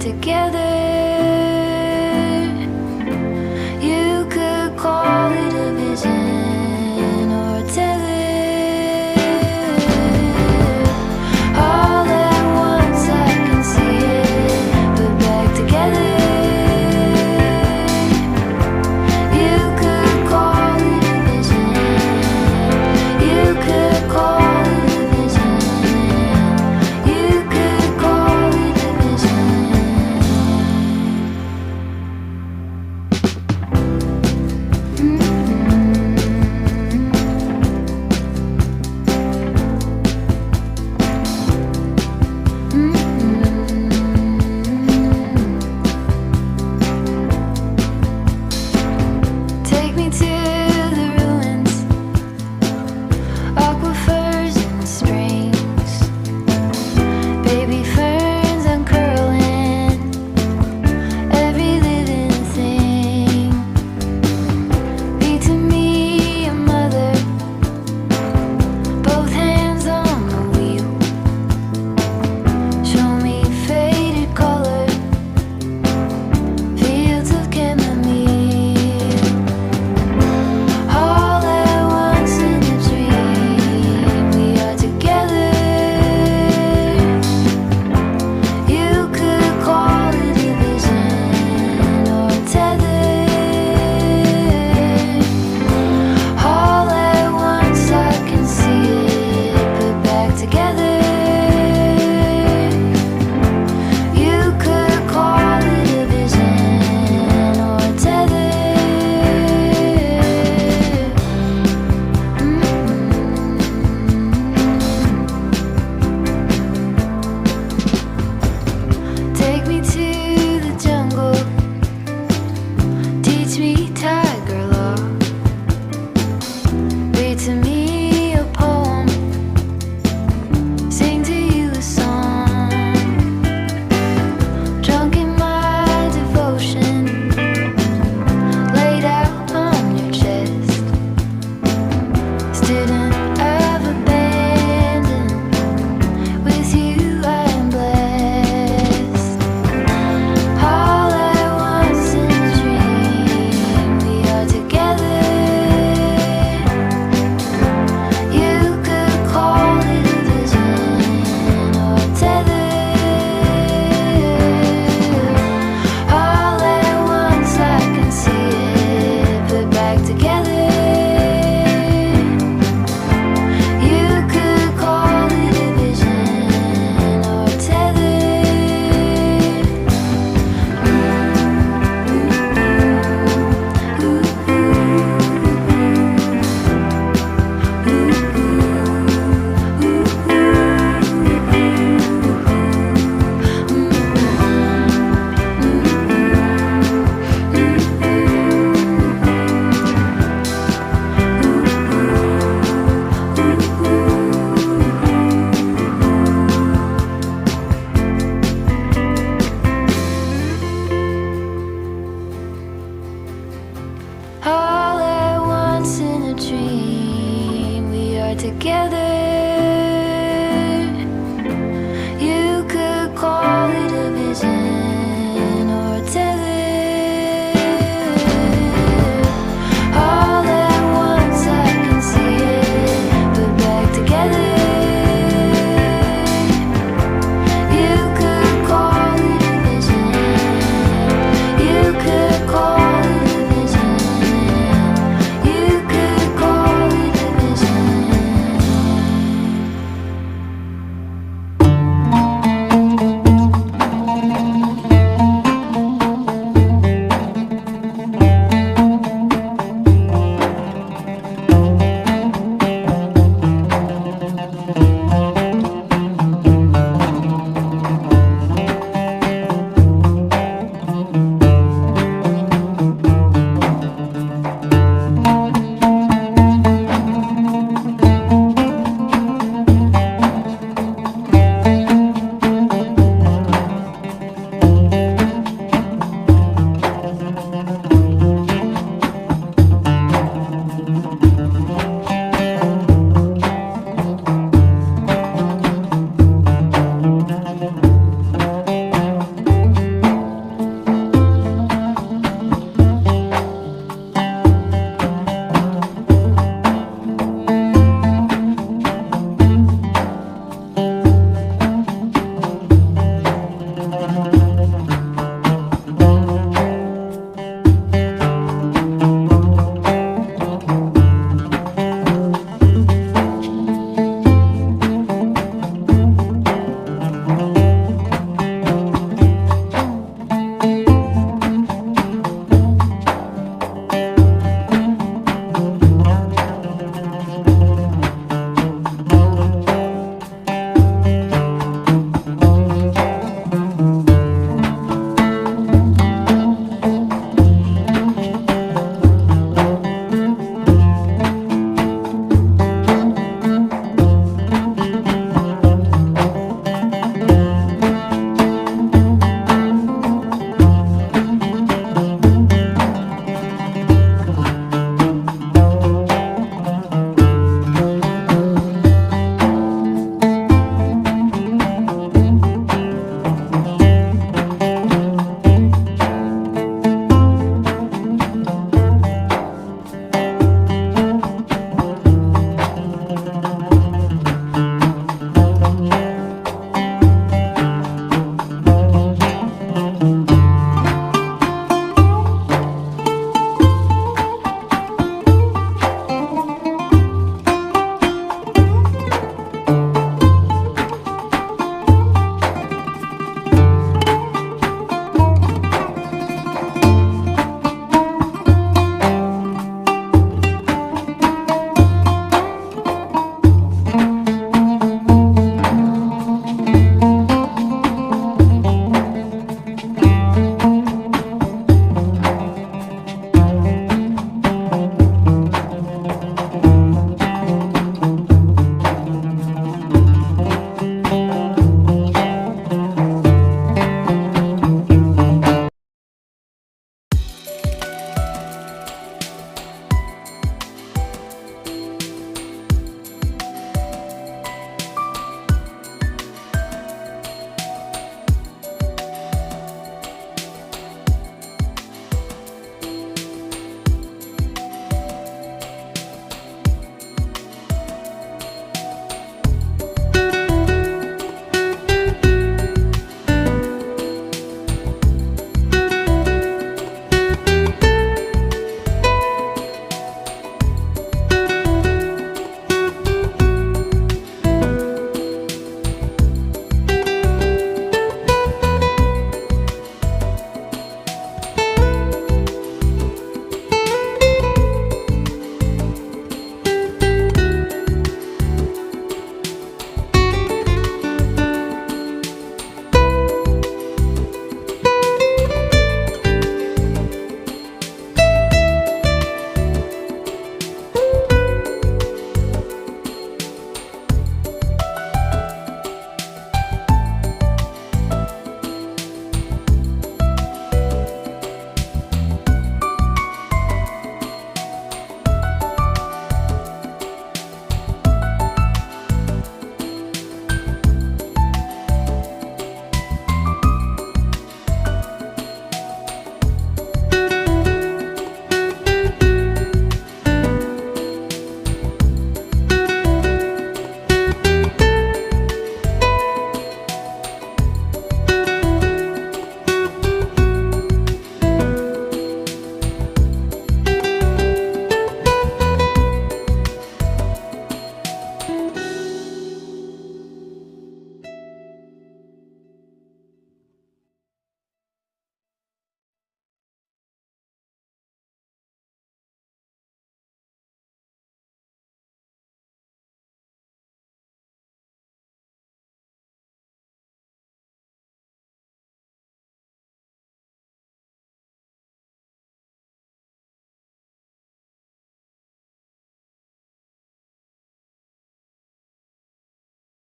together. You could call it a vision or a tether. All at once I can see it put back together. You could call it a vision. You could call it a vision. You could call it a vision. Take me to the ruins, aquifers and springs, baby ferns uncurling every living thing. Be to me a mother, both hands on the wheel. Show me faded color, fields of chamomile. All at once in a dream, we are together. You could call it a vision or a tether. All at once I can see it put back together. You could call it a vision or a tether. Take me to the jungle, teach me tiger law. Read to me a poem, sing to you a song. Drunk in my devotion, laid out on your chest. Student of abandon, with you I am blessed. All at once in a dream, we are together. You could call it a vision or a tether. All at once I can see it put back together. You could call it a vision or a tether. All at once in a dream, we are together.